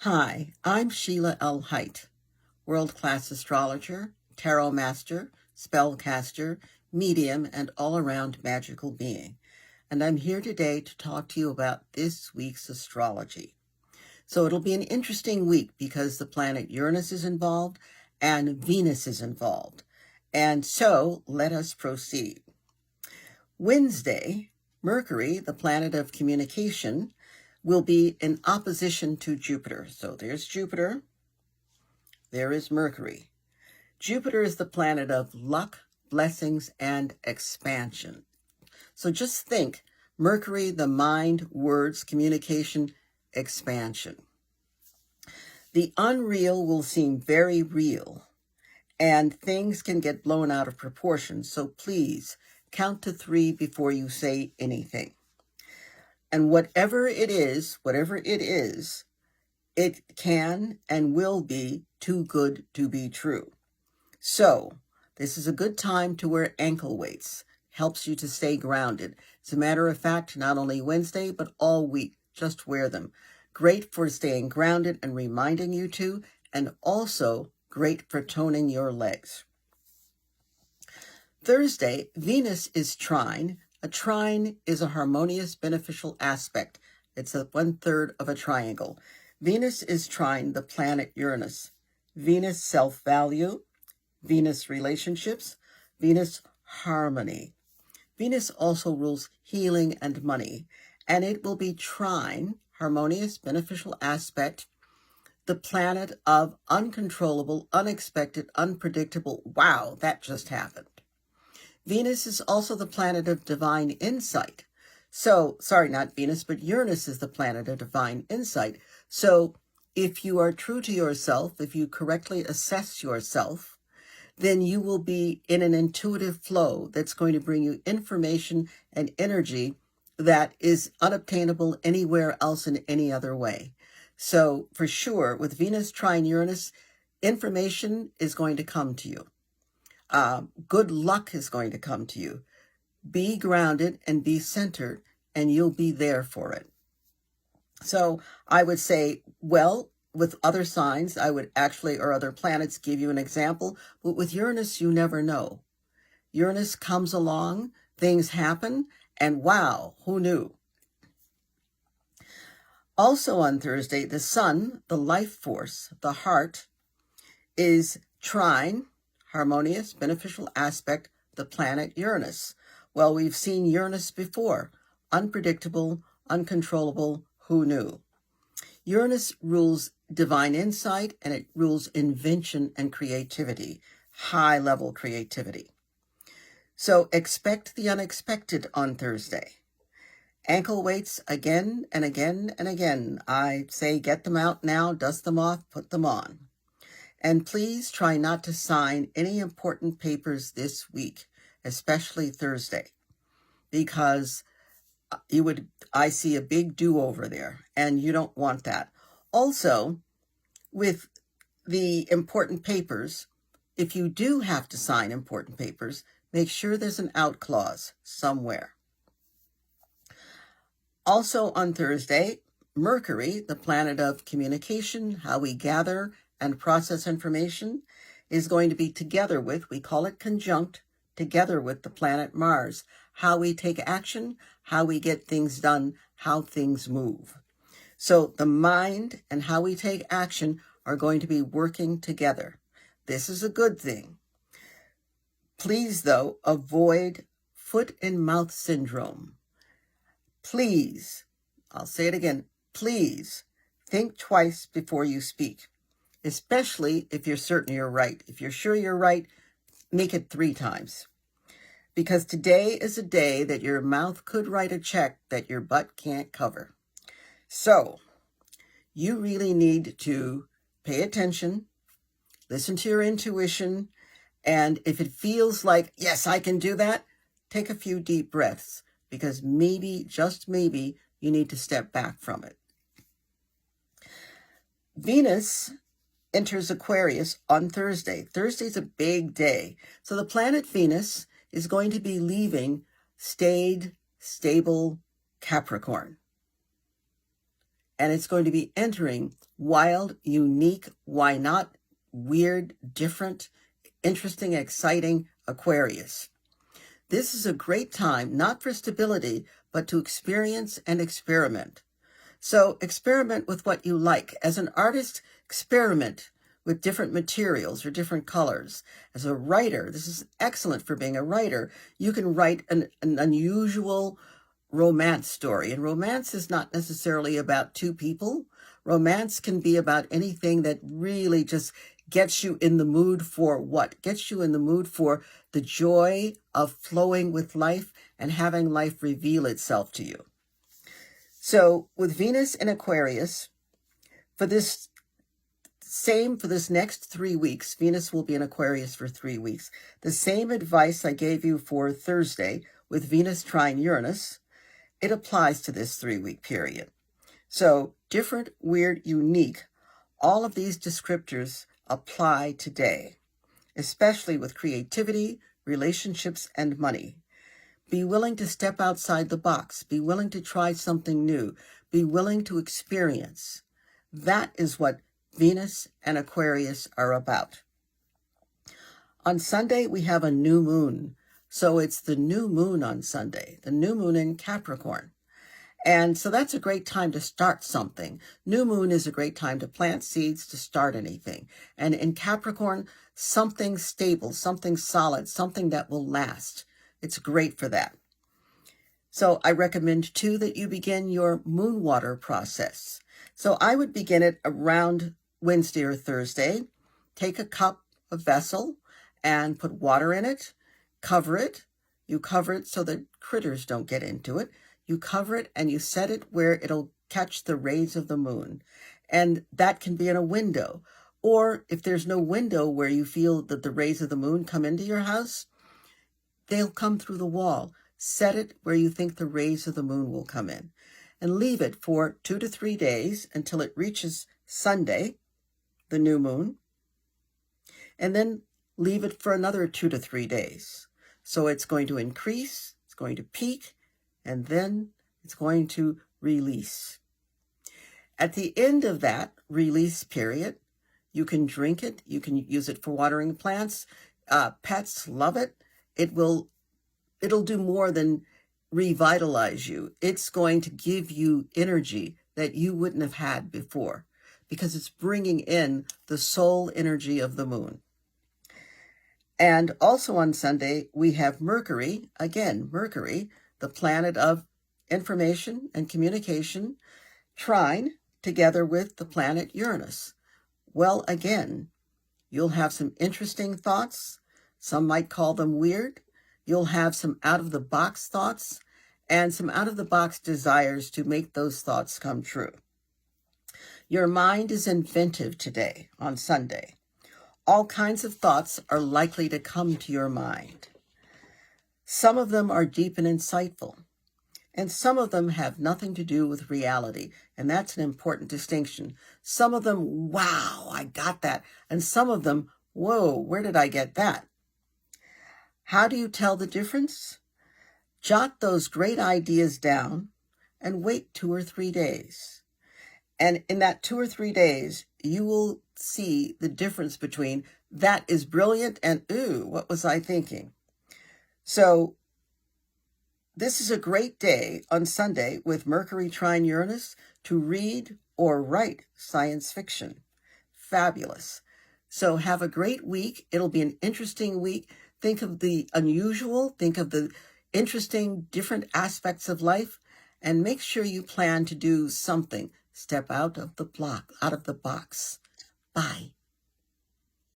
Hi, I'm Sheila L. Haidt, world-class astrologer, tarot master, spellcaster, medium, and all-around magical being. And I'm here today to talk to you about this week's astrology. So it'll be an interesting week because the planet Uranus is involved and Venus is involved. And so let us proceed. Wednesday, Mercury, the planet of communication, will be in opposition to Jupiter. So there's Jupiter, there is Mercury. Jupiter is the planet of luck, blessings, and expansion. So just think, Mercury, the mind, words, communication, expansion. The unreal will seem very real, and things can get blown out of proportion. So please count to 3 before you say anything. And whatever it is, it can and will be too good to be true. So this is a good time to wear ankle weights. Helps you to stay grounded. As a matter of fact, not only Wednesday, but all week, just wear them. Great for staying grounded and reminding you to, and also great for toning your legs. Thursday, Venus is trine. A trine is a harmonious, beneficial aspect. It's 1/3 of a triangle. Venus is trine the planet Uranus. Venus self-value, Venus relationships, Venus harmony. Venus also rules healing and money, and it will be trine, harmonious, beneficial aspect, the planet of uncontrollable, unexpected, unpredictable. Wow, that just happened. Venus is also the planet of divine insight. So, sorry, not Venus, but Uranus is the planet of divine insight. So, if you are true to yourself, if you correctly assess yourself, then you will be in an intuitive flow that's going to bring you information and energy that is unobtainable anywhere else in any other way. So, for sure, with Venus trine Uranus, information is going to come to you. Good luck is going to come to you. Be grounded and be centered, and you'll be there for it. So I would say, well, with other signs, I would actually, or other planets, give you an example. But with Uranus, you never know. Uranus comes along, things happen, and wow, who knew? Also on Thursday, the sun, the life force, the heart, is trine, harmonious, beneficial aspect, the planet Uranus. Well, we've seen Uranus before. Unpredictable, uncontrollable, who knew? Uranus rules divine insight, and it rules invention and creativity, high-level creativity. So expect the unexpected on Thursday. Ankle weights again and again and again. I say get them out now, dust them off, put them on. And please try not to sign any important papers this week, especially Thursday, because I see a big do-over there, and you don't want that. Also, with the important papers, if you do have to sign important papers, make sure there's an out clause somewhere. Also on Thursday, Mercury, the planet of communication, how we gather and process information, is going to be together with, we call it conjunct, together with the planet Mars, how we take action, how we get things done, how things move. So the mind and how we take action are going to be working together. This is a good thing. Please, though, avoid foot and mouth syndrome. Please, I'll say it again, please think twice before you speak, especially if you're certain you're right. If you're sure you're right, make it 3 times. Because today is a day that your mouth could write a check that your butt can't cover. So, you really need to pay attention, listen to your intuition, and if it feels like, yes, I can do that, take a few deep breaths, because maybe, just maybe, you need to step back from it. Venus enters Aquarius on Thursday. Thursday's a big day. So the planet Venus is going to be leaving stable Capricorn. and it's going to be entering wild, unique, why not, weird, different, interesting, exciting Aquarius. This is a great time, not for stability, but to experience and experiment. So experiment with what you like. As an artist, experiment with different materials or different colors. As a writer, this is excellent for being a writer. You can write an unusual romance story. And romance is not necessarily about two people. Romance can be about anything that really just gets you in the mood for what? Gets you in the mood for the joy of flowing with life and having life reveal itself to you. So with Venus in Aquarius, for this next 3 weeks, Venus will be in Aquarius for 3 weeks. The same advice I gave you for Thursday with Venus trine Uranus, it applies to this 3-week period. So different, weird, unique, all of these descriptors apply today, especially with creativity, relationships, and money. Be willing to step outside the box. Be willing to try something new. Be willing to experience. That is what Venus and Aquarius are about. On Sunday, we have a new moon. So it's the new moon on Sunday, the new moon in Capricorn. And so that's a great time to start something. New moon is a great time to plant seeds, to start anything. And in Capricorn, something stable, something solid, something that will last. It's great for that. So I recommend too that you begin your moon water process. So I would begin it around Wednesday or Thursday. Take a cup, a vessel, and put water in it. Cover it. You cover it so that critters don't get into it. You cover it and you set it where it'll catch the rays of the moon. And that can be in a window. Or if there's no window where you feel that the rays of the moon come into your house, they'll come through the wall. Set it where you think the rays of the moon will come in. And leave it for 2 to 3 days until it reaches Sunday, the new moon. And then leave it for another 2 to 3 days. So it's going to increase, it's going to peak, and then it's going to release. At the end of that release period, you can drink it. You can use it for watering plants. Pets love it. It'll do more than revitalize you. It's going to give you energy that you wouldn't have had before because it's bringing in the soul energy of the moon. And also on Sunday, we have Mercury, again, Mercury, the planet of information and communication, trine together with the planet Uranus. Well, again, you'll have some interesting thoughts. Some might call them weird. You'll have some out-of-the-box thoughts and some out-of-the-box desires to make those thoughts come true. Your mind is inventive today on Sunday. All kinds of thoughts are likely to come to your mind. Some of them are deep and insightful, and some of them have nothing to do with reality, and that's an important distinction. Some of them, wow, I got that, and some of them, whoa, where did I get that? How do you tell the difference? Jot those great ideas down and wait 2 or 3 days. And in that 2 or 3 days, you will see the difference between that is brilliant and, ooh, what was I thinking? So this is a great day on Sunday with Mercury trine Uranus to read or write science fiction. Fabulous. So have a great week. It'll be an interesting week. Think of the unusual. Think of the interesting, different aspects of life. And make sure you plan to do something. Step out of the box. Bye.